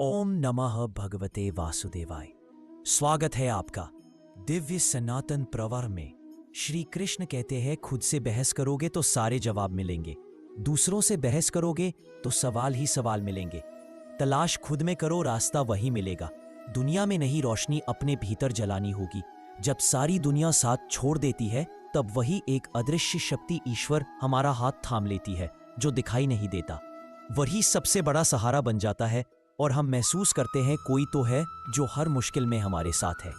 ओम नमः भगवते वासुदेवाय। स्वागत है आपका दिव्य सनातन प्रवर में। श्री कृष्ण कहते हैं, खुद से बहस करोगे तो सारे जवाब मिलेंगे, दूसरों से बहस करोगे तो सवाल ही सवाल मिलेंगे। तलाश खुद में करो, रास्ता वही मिलेगा। दुनिया में नहीं, रोशनी अपने भीतर जलानी होगी। जब सारी दुनिया साथ छोड़ देती है, तब वही एक अदृश्य शक्ति ईश्वर हमारा हाथ थाम लेती है, जो दिखाई नहीं देता। वही सबसे बड़ा सहारा बन जाता है और हम महसूस करते हैं कोई तो है जो हर मुश्किल में हमारे साथ है।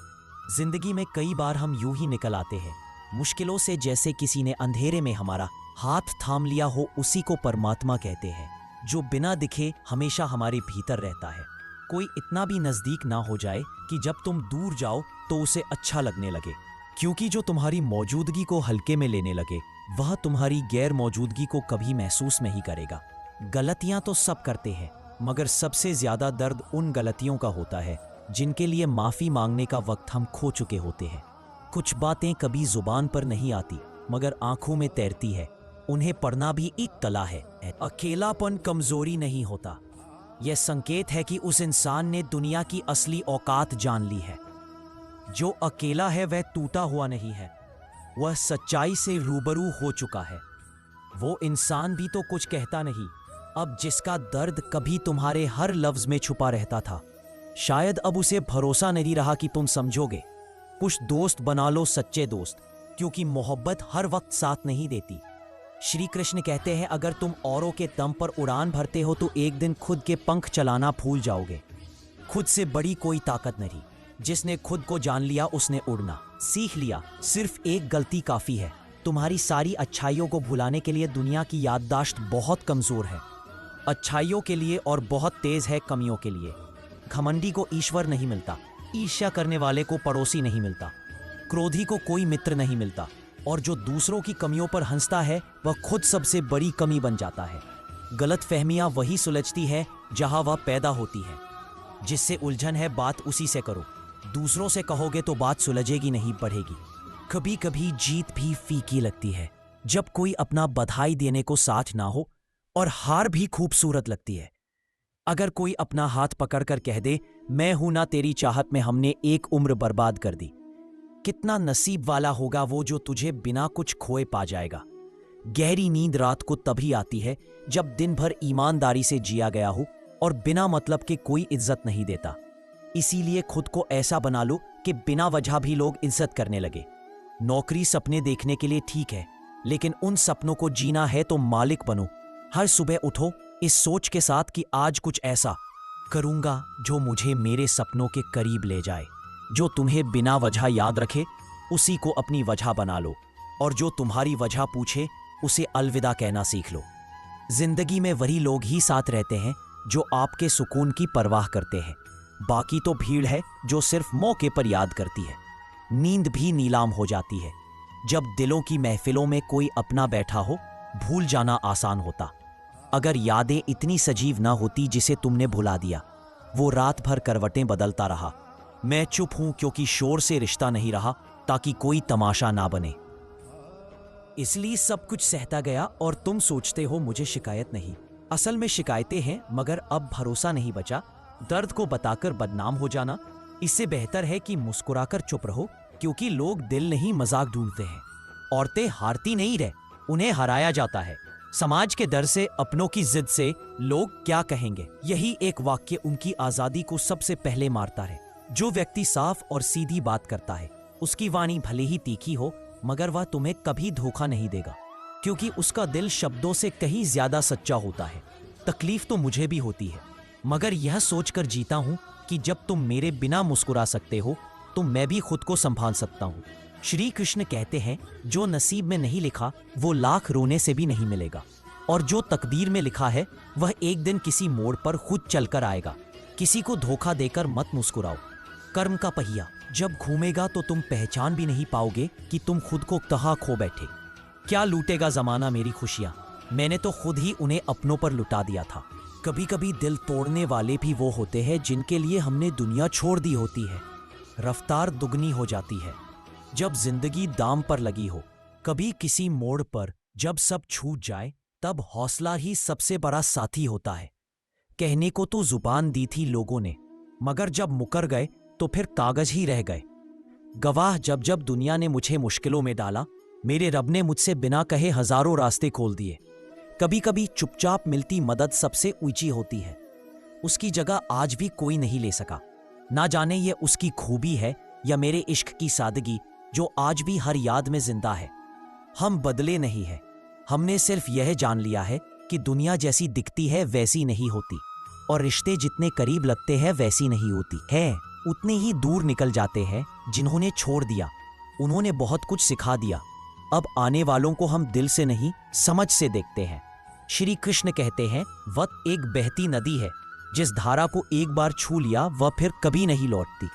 जिंदगी में कई बार हम यूं ही निकल आते हैं मुश्किलों से, जैसे किसी ने अंधेरे में हमारा हाथ थाम लिया हो। उसी को परमात्मा कहते हैं, जो बिना दिखे हमेशा हमारे भीतर रहता है। कोई इतना भी नजदीक ना हो जाए कि जब तुम दूर जाओ तो उसे अच्छा लगने लगे, क्योंकि जो तुम्हारी मौजूदगी को हल्के में लेने लगे, वह तुम्हारी गैर मौजूदगी को कभी महसूस नहीं करेगा। गलतियां तो सब करते हैं, मगर सबसे ज्यादा दर्द उन गलतियों का होता है जिनके लिए माफी मांगने का वक्त हम खो चुके होते हैं। कुछ बातें कभी जुबान पर नहीं आती, मगर आंखों में तैरती है। उन्हें पढ़ना भी एक कला है। अकेलापन कमजोरी नहीं होता, यह संकेत है कि उस इंसान ने दुनिया की असली औकात जान ली है। जो अकेला है वह टूटा हुआ नहीं है, वह सच्चाई से रूबरू हो चुका है। वो इंसान भी तो कुछ कहता नहीं, अब जिसका दर्द कभी तुम्हारे हर लफ्ज में छुपा रहता था। शायद अब उसे भरोसा नहीं रहा कि तुम समझोगे। कुछ दोस्त बना लो, सच्चे दोस्त, क्योंकि मोहब्बत हर वक्त साथ नहीं देती। श्री कृष्ण कहते हैं, अगर तुम औरों के दम पर उड़ान भरते हो तो एक दिन खुद के पंख चलाना भूल जाओगे। खुद से बड़ी कोई ताकत नहीं। जिसने खुद को जान लिया उसने उड़ना सीख लिया। सिर्फ एक गलती काफी है। तुम्हारी सारी अच्छाइयों को भुलाने के लिए दुनिया की याददाश्त बहुत कमजोर है। अच्छाइयों के लिए और बहुत तेज है कमियों के लिए। घमंडी को ईश्वर नहीं मिलता, ईर्ष्या करने वाले को पड़ोसी नहीं मिलता, क्रोधी को कोई मित्र नहीं मिलता, और जो दूसरों की कमियों पर हंसता है वह खुद सबसे बड़ी कमी बन जाता है। गलतफहमियां वही सुलझती है जहां वह पैदा होती है। जिससे उलझन है, बात उसी से करो। दूसरों से कहोगे तो बात सुलझेगी नहीं, बढ़ेगी। कभी कभी जीत भी फीकी लगती है, जब कोई अपना बधाई देने को साथ ना हो, और हार भी खूबसूरत लगती है। अगर कोई अपना हाथ पकड़कर कह दे, मैं हूं ना तेरी चाहत में हमने एक उम्र बर्बाद कर दी। कितना नसीब वाला होगा वो जो तुझे बिना कुछ खोए पा जाएगा। गहरी नींद रात को तभी आती है जब दिन भर ईमानदारी से जिया गया हो और बिना मतलब के कोई इज्जत नहीं देता। इसीलिए खुद को ऐसा बना लो कि बिना वजह भी लोग इज्जत करने लगे। नौकरी सपने देखने के लिए ठीक है, लेकिन उन सपनों को जीना है तो मालिक बनो। हर सुबह उठो इस सोच के साथ कि आज कुछ ऐसा करूंगा जो मुझे मेरे सपनों के करीब ले जाए। जो तुम्हें बिना वजह याद रखे उसी को अपनी वजह बना लो, और जो तुम्हारी वजह पूछे उसे अलविदा कहना सीख लो। जिंदगी में वही लोग ही साथ रहते हैं जो आपके सुकून की परवाह करते हैं। बाकी तो भीड़ है जो सिर्फ मौके पर याद करती है। नींद भी नीलाम हो जाती है। जब दिलों की महफिलों में कोई अपना बैठा हो, भूल जाना आसान होता। अगर यादें इतनी सजीव ना होती जिसे तुमने भुला दिया। वो रात भर करवटें बदलता रहा। मैं चुप हूं क्योंकि शोर से रिश्ता नहीं रहा, ताकि कोई तमाशा ना बने। इसलिए सब कुछ सहता गया और तुम सोचते हो मुझे शिकायत नहीं। असल में शिकायतें हैं, मगर अब भरोसा नहीं बचा। दर्द को बताकर बदनाम हो जाना, इससे बेहतर है कि मुस्कुराकर चुप रहो, क्योंकि लोग दिल नहीं मजाक ढूंढते हैं। औरतें हारती नहीं रह, उन्हें हराया जाता है। समाज के डर से, अपनों की जिद से लोग क्या कहेंगे, यही एक वाक्य उनकी आजादी को सबसे पहले मारता है। जो व्यक्ति साफ और सीधी बात करता है, उसकी वाणी भले ही तीखी हो, मगर वह तुम्हें कभी धोखा नहीं देगा, क्योंकि उसका दिल शब्दों से कहीं ज्यादा सच्चा होता है। तकलीफ तो मुझे भी होती है, मगर यह सोचकर जीता हूं कि जब तुम मेरे बिना मुस्कुरा सकते हो तो मैं भी खुद को संभाल सकता हूं। श्री कृष्ण कहते हैं, जो नसीब में नहीं लिखा वो लाख रोने से भी नहीं मिलेगा, और जो तकदीर में लिखा है वह एक दिन किसी मोड़ पर खुद चलकर आएगा। किसी को धोखा देकर मत मुस्कुराओ। कर्म का पहिया जब घूमेगा तो तुम पहचान भी नहीं पाओगे कि तुम खुद को कहाँ खो बैठे। क्या लूटेगा जमाना मेरी खुशियां, मैंने तो खुद ही उन्हें अपनों पर लुटा दिया था। कभी कभी दिल तोड़ने वाले भी वो होते हैं जिनके लिए हमने दुनिया छोड़ दी होती है। रफ्तार दुगनी हो जाती है जब जिंदगी दाम पर लगी हो। कभी किसी मोड़ पर जब सब छूट जाए, तब हौसला ही सबसे बड़ा साथी होता है। कहने को तो जुबान दी थी लोगों ने, मगर जब मुकर गए तो फिर कागज ही रह गए। गवाह जब जब दुनिया ने मुझे मुश्किलों में डाला, मेरे रब ने मुझसे बिना कहे हजारों रास्ते खोल दिए। कभी कभी चुपचाप मिलती मदद सबसे ऊंची होती है। उसकी जगह आज भी कोई नहीं ले सका। ना जाने ये उसकी खूबी है या मेरे इश्क की सादगी जो आज भी हर याद में जिंदा है। हम बदले नहीं हैं, हमने सिर्फ यह जान लिया है कि दुनिया जैसी दिखती है वैसी नहीं होती, और रिश्ते जितने करीब लगते हैं वैसी नहीं होती है, उतने ही दूर निकल जाते हैं। जिन्होंने छोड़ दिया उन्होंने बहुत कुछ सिखा दिया। अब आने वालों को हम दिल से नहीं समझ से देखते हैं। श्री कृष्ण कहते हैं, वक्त एक बहती नदी है, जिस धारा को एक बार छू लिया वह फिर कभी नहीं लौटती।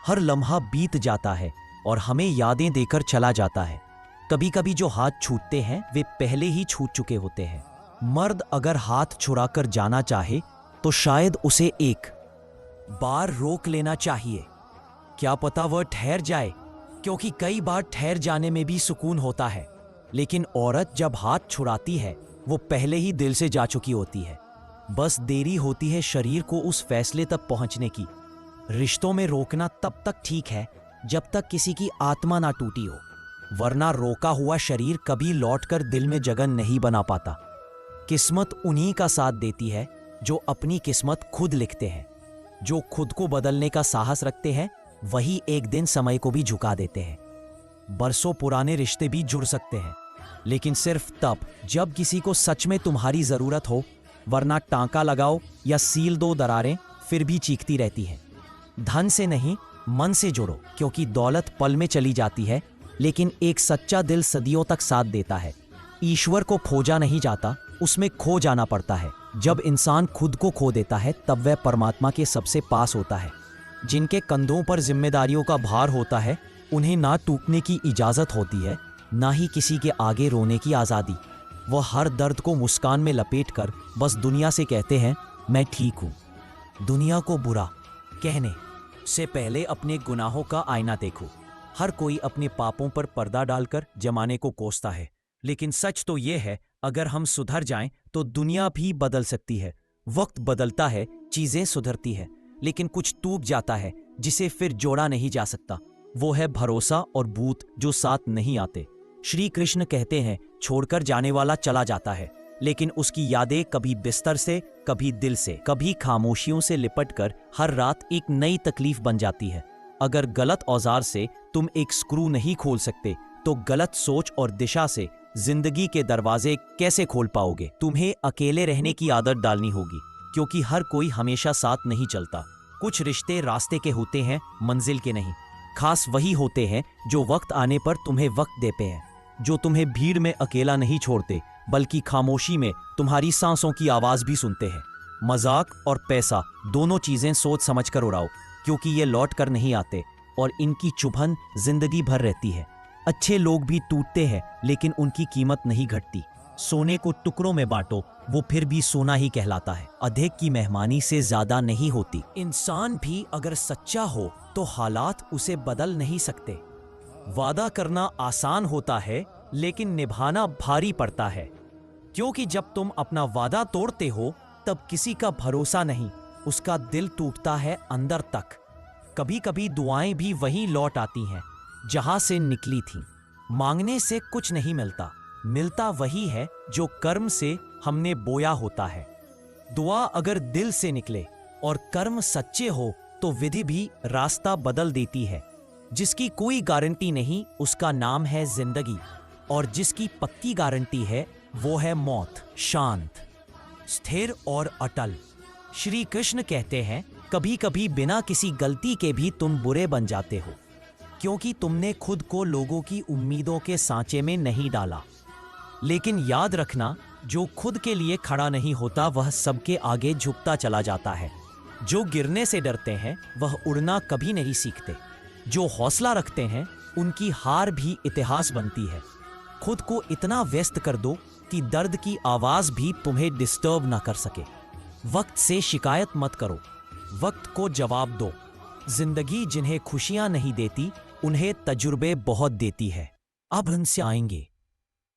हर लम्हा बीत जाता है और हमें यादें देकर चला जाता है। कभी कभी जो हाथ छूटते हैं वे पहले ही छूट चुके होते हैं। मर्द अगर हाथ छुड़ाकर जाना चाहे तो शायद उसे एक बार रोक लेना चाहिए। क्या पता वह ठहर जाए, क्योंकि कई बार ठहर जाने में भी सुकून होता है। लेकिन औरत जब हाथ छुड़ाती है वो पहले ही दिल से जा चुकी होती है। बस देरी होती है शरीर को उस फैसले तक पहुंचने की। रिश्तों में रोकना तब तक ठीक है जब तक किसी की आत्मा ना टूटी हो, वरना रोका हुआ शरीर कभी लौटकर दिल में जगह नहीं बना पाता। किस्मत उन्हीं का साथ देती है जो अपनी किस्मत खुद लिखते हैं। जो खुद को बदलने का साहस रखते हैं वही एक दिन समय को भी झुका देते हैं। बरसों पुराने रिश्ते भी जुड़ सकते हैं, लेकिन सिर्फ तब जब किसी को सच में तुम्हारी जरूरत हो, वरना टांका लगाओ या सील दो दरारें फिर भी चीखती रहती हैं। धन से नहीं मन से जुड़ो, क्योंकि दौलत पल में चली जाती है, लेकिन एक सच्चा दिल सदियों तक साथ देता है। ईश्वर को खोजा नहीं जाता, उसमें खो जाना पड़ता है। जब इंसान खुद को खो देता है तब वह परमात्मा के सबसे पास होता है। जिनके कंधों पर जिम्मेदारियों का भार होता है उन्हें ना टूटने की इजाजत होती है, ना ही किसी के आगे रोने की आज़ादी। वह हर दर्द को मुस्कान में लपेटकर बस दुनिया से कहते हैं, मैं ठीक हूँ। दुनिया को बुरा कहने से पहले अपने गुनाहों का आईना देखो। हर कोई अपने पापों पर पर्दा डालकर जमाने को कोसता है, लेकिन सच तो ये है, अगर हम सुधर जाएं तो दुनिया भी बदल सकती है। वक्त बदलता है, चीजें सुधरती है, लेकिन कुछ टूट जाता है जिसे फिर जोड़ा नहीं जा सकता। वो है भरोसा और भूत जो साथ नहीं आते। श्री कृष्ण कहते हैं, छोड़कर जाने वाला चला जाता है, लेकिन उसकी यादें कभी बिस्तर से, कभी दिल से, कभी खामोशियों से लिपटकर हर रात एक नई तकलीफ बन जाती है। अगर गलत औजार से तुम एक स्क्रू नहीं खोल सकते तो गलत सोच और दिशा से जिंदगी के दरवाजे कैसे खोल पाओगे? तुम्हें अकेले रहने की आदत डालनी होगी, क्योंकि हर कोई हमेशा साथ नहीं चलता। कुछ रिश्ते रास्ते के होते हैं, मंजिल के नहीं। खास वही होते हैं जो वक्त आने पर तुम्हें वक्त देते हैं, जो तुम्हें भीड़ में अकेला नहीं छोड़ते, बल्कि खामोशी में तुम्हारी सांसों की आवाज भी सुनते हैं। मजाक और पैसा दोनों चीजें सोच समझ कर उड़ाओ, क्योंकि ये लौट कर नहीं आते और इनकी चुभन जिंदगी भर रहती है। अच्छे लोग भी टूटते हैं, लेकिन उनकी कीमत नहीं घटती। सोने को टुकड़ों में बांटो, वो फिर भी सोना ही कहलाता है। अधिक की मेहमानी से ज्यादा नहीं होती। इंसान भी अगर सच्चा हो तो हालात उसे बदल नहीं सकते। वादा करना आसान होता है, लेकिन निभाना भारी पड़ता है, क्योंकि जब तुम अपना वादा तोड़ते हो तब किसी का भरोसा नहीं, उसका दिल टूटता है अंदर तक। कभी कभी दुआएं भी वहीं लौट आती हैं जहां से निकली थीं। मांगने से कुछ नहीं मिलता, मिलता वही है जो कर्म से हमने बोया होता है। दुआ अगर दिल से निकले और कर्म सच्चे हो तो विधि भी रास्ता बदल देती है। जिसकी कोई गारंटी नहीं उसका नाम है जिंदगी, और जिसकी पक्की गारंटी है वो है मौत। शांत, स्थिर और अटल। श्री कृष्ण कहते हैं, कभी कभी बिना किसी गलती के भी तुम बुरे बन जाते हो, क्योंकि तुमने खुद को लोगों की उम्मीदों के सांचे में नहीं डाला। लेकिन याद रखना, जो खुद के लिए खड़ा नहीं होता वह सबके आगे झुकता चला जाता है। जो गिरने से डरते हैं वह उड़ना कभी नहीं सीखते। जो हौसला रखते हैं उनकी हार भी इतिहास बनती है। खुद को इतना व्यस्त कर दो कि दर्द की आवाज भी तुम्हें डिस्टर्ब ना कर सके। वक्त से शिकायत मत करो, वक्त को जवाब दो। जिंदगी जिन्हें खुशियां नहीं देती उन्हें तजुर्बे बहुत देती है। अब उनसे आएंगे,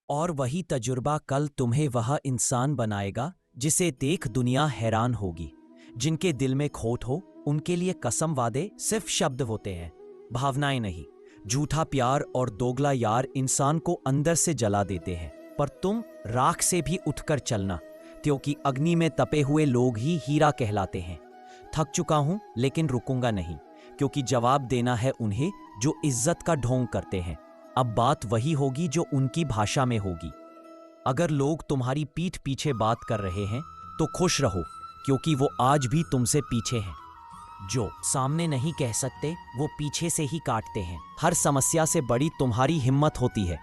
और वही तजुर्बा कल तुम्हें वह इंसान बनाएगा जिसे देख दुनिया हैरान होगी। जिनके दिल में खोट हो उनके लिए कसम वादे सिर्फ शब्द होते हैं, भावनाएं नहीं। झूठा प्यार और दोगला यार इंसान को अंदर से जला देते हैं। पर तुम राख से भी उठकर चलना, क्योंकि अग्नि में तपे हुए लोग ही हीरा कहलाते हैं। थक चुका हूं लेकिन रुकूंगा नहीं, क्योंकि जवाब देना है उन्हें जो इज्जत का ढोंग करते हैं। अब बात वही होगी जो उनकी भाषा में होगी। अगर लोग तुम्हारी पीठ पीछे बात कर रहे हैं तो खुश रहो, क्योंकि वो आज भी तुमसे पीछे हैं। जो सामने नहीं कह सकते वो पीछे से ही काटते हैं। हर समस्या से बड़ी तुम्हारी हिम्मत होती है।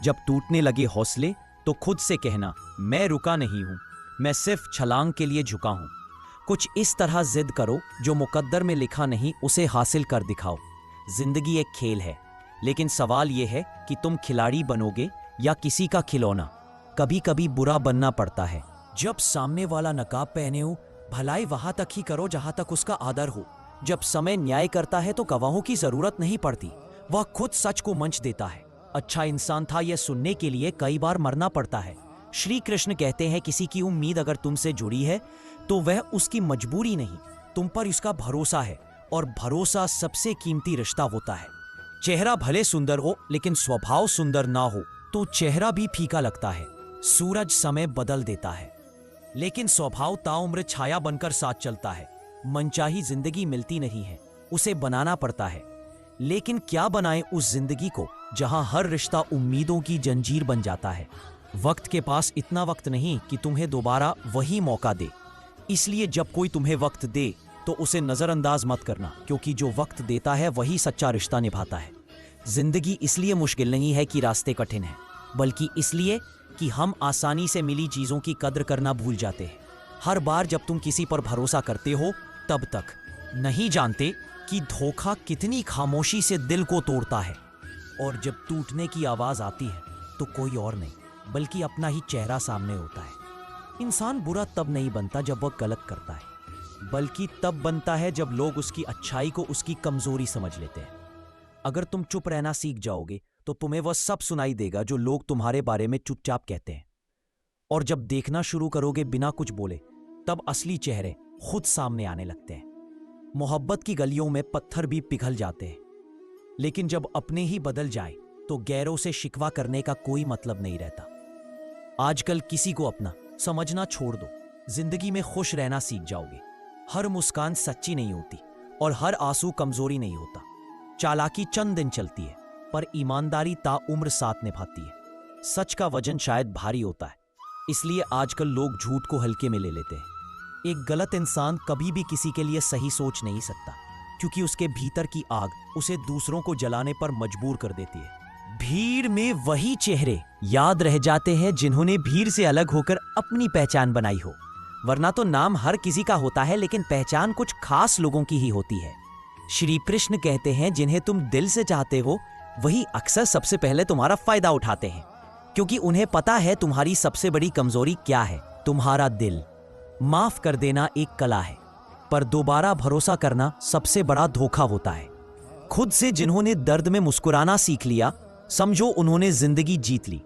जब टूटने लगे हौसले तो खुद से कहना, मैं रुका नहीं हूं, मैं सिर्फ छलांग के लिए झुका हूं। कुछ इस तरह जिद करो जो मुकद्दर में लिखा नहीं उसे हासिल कर दिखाओ। जिंदगी एक खेल है, लेकिन सवाल यह है कि तुम खिलाड़ी बनोगे या किसी का खिलौना। कभी कभी बुरा बनना पड़ता है। जब सामने वाला नकाब पहने हो, भलाई वहां तक ही करो जहां तक उसका आदर हो। जब समय न्याय करता है तो गवाहों की जरूरत नहीं पड़ती, वह खुद सच को मंच देता है। अच्छा इंसान था यह सुनने के लिए कई बार मरना पड़ता है। श्री कृष्ण कहते हैं, किसी की उम्मीद अगर तुमसे जुड़ी है तो वह उसकी मजबूरी नहीं, तुम पर उसका भरोसा है। और भरोसा सबसे कीमती रिश्ता होता है। चेहरा भले सुंदर हो लेकिन स्वभाव सुंदर ना हो तो चेहरा भी फीका लगता है। सूरज समय बदल देता है, लेकिन स्वभाव ताउम्र छाया बनकर साथ चलता है। मनचाही जिंदगी मिलती नहीं है, उसे बनाना पड़ता है। लेकिन क्या बनाएं उस जिंदगी को जहां हर रिश्ता उम्मीदों की जंजीर बन जाता है। वक्त के पास इतना वक्त नहीं कि तुम्हें दोबारा वही मौका दे। इसलिए जब कोई तुम्हें वक्त दे तो उसे नजरअंदाज मत करना, क्योंकि जो वक्त देता है वही सच्चा रिश्ता निभाता है। जिंदगी इसलिए मुश्किल नहीं है कि रास्ते कठिन हैं, बल्कि इसलिए कि हम आसानी से मिली चीजों की कद्र करना भूल जाते हैं। हर बार जब तुम किसी पर भरोसा करते हो तब तक नहीं जानते कि धोखा कितनी खामोशी से दिल को तोड़ता है। और जब टूटने की आवाज आती है तो कोई और नहीं बल्कि अपना ही चेहरा सामने होता है। इंसान बुरा तब नहीं बनता जब वह गलत करता है, बल्कि तब बनता है जब लोग उसकी अच्छाई को उसकी कमजोरी समझ लेते हैं। अगर तुम चुप रहना सीख जाओगे तो तुम्हें वह सब सुनाई देगा जो लोग तुम्हारे बारे में चुपचाप कहते हैं। और जब देखना शुरू करोगे बिना कुछ बोले, तब असली चेहरे खुद सामने आने लगते हैं। मोहब्बत की गलियों में पत्थर भी पिघल जाते हैं, लेकिन जब अपने ही बदल जाए तो गैरों से शिकवा करने का कोई मतलब नहीं रहता। आजकल किसी को अपना समझना छोड़ दो, जिंदगी में खुश रहना सीख जाओगे। हर मुस्कान सच्ची नहीं होती और हर आंसू कमजोरी नहीं होता। चालाकी चंद दिन चलती है, पर ईमानदारी ताउम्र साथ निभाती है। सच का वजन शायद भारी होता है, इसलिए आजकल लोग झूठ को हल्के में ले लेते हैं। एक गलत इंसान कभी भी किसी के लिए सही सोच नहीं सकता, क्योंकि उसके भीतर की आग उसे दूसरों को जलाने पर मजबूर कर देती है। भीड़ में वही चेहरे याद रह जाते हैं जिन्होंने भीड़ से अलग होकर अपनी पहचान बनाई हो। वरना तो नाम हर किसी का होता है, लेकिन पहचान कुछ खास लोगों की ही होती है। श्री कृष्ण कहते हैं, जिन्हें तुम दिल से चाहते हो वही अक्सर सबसे पहले तुम्हारा फायदा उठाते हैं, क्योंकि उन्हें पता है तुम्हारी सबसे बड़ी कमजोरी क्या है, तुम्हारा दिल। माफ कर देना एक कला है, पर दोबारा भरोसा करना सबसे बड़ा धोखा होता है। खुद से जिन्होंने दर्द में मुस्कुराना सीख लिया, समझो उन्होंने जिंदगी जीत ली।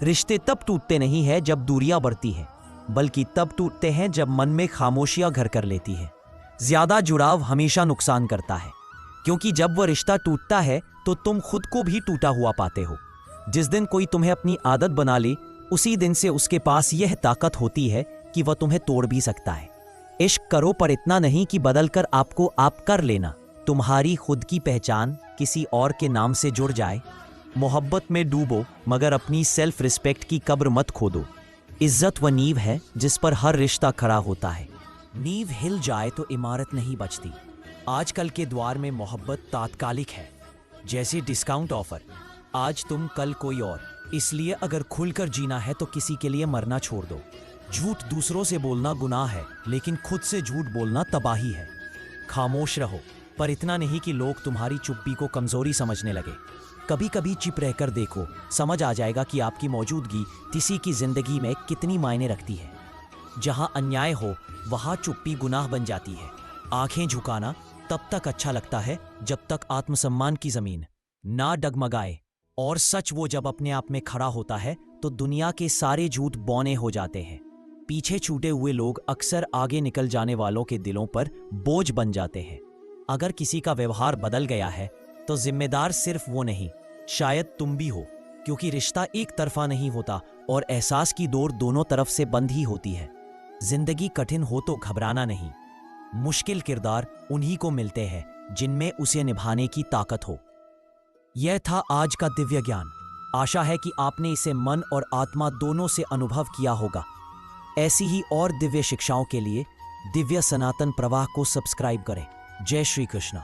रिश्ते तब टूटते नहीं है जब दूरियां बढ़ती है, बल्कि तब टूटते हैं जब मन में खामोशियां घर कर लेती है। ज्यादा जुड़ाव हमेशा नुकसान करता है, क्योंकि जब वह रिश्ता टूटता है तो तुम खुद को भी टूटा हुआ पाते हो। जिस दिन कोई तुम्हें अपनी आदत बना ले, उसी दिन से उसके पास यह ताकत होती है कि वह तुम्हें तोड़ भी सकता है। इश्क करो, पर इतना नहीं कि बदलकर आपको आप कर लेना। तुम्हारी खुद की पहचान किसी और के नाम से जुड़ जाए। मोहब्बत में डूबो, मगर अपनी सेल्फ रिस्पेक्ट की कब्र मत खोदो। इज्जत व नींव है जिस पर हर रिश्ता खड़ा होता है। नींव हिल जाए तो इमारत नहीं बचती। आजकल के द्वार में मोहब्बत तात्कालिक है, जैसे डिस्काउंट ऑफर, आज तुम कल कोई और। इसलिए अगर खुलकर जीना है तो किसी के लिए मरना छोड़ दो। झूठ दूसरों से बोलना गुनाह है, लेकिन खुद से झूठ बोलना तबाही है। खामोश रहो, पर इतना नहीं कि लोग तुम्हारी चुप्पी को कमजोरी समझने लगे। कभी कभी चुप रहकर देखो, समझ आ जाएगा कि आपकी मौजूदगी किसी की जिंदगी में कितनी मायने रखती है। जहां अन्याय हो वहां चुप्पी गुनाह बन जाती है। आंखें झुकाना तब तक अच्छा लगता है जब तक आत्मसम्मान की जमीन ना डगमगाए, और सच वो जब अपने आप में खड़ा होता है तो दुनिया के सारे झूठ बौने हो जाते हैं। पीछे छूटे हुए लोग अक्सर आगे निकल जाने वालों के दिलों पर बोझ बन जाते हैं। अगर किसी का व्यवहार बदल गया है तो जिम्मेदार सिर्फ वो नहीं, शायद तुम भी हो, क्योंकि रिश्ता एक तरफा नहीं होता और एहसास की डोर दोनों तरफ से बंद ही होती है। जिंदगी कठिन हो तो घबराना नहीं। मुश्किल किरदार उन्हीं को मिलते हैं जिनमें उसे निभाने की ताकत हो। यह था आज का दिव्य ज्ञान। आशा है कि आपने इसे मन और आत्मा दोनों से अनुभव किया होगा। ऐसी ही और दिव्य शिक्षाओं के लिए दिव्य सनातन प्रवाह को सब्सक्राइब करें। जय श्री कृष्ण।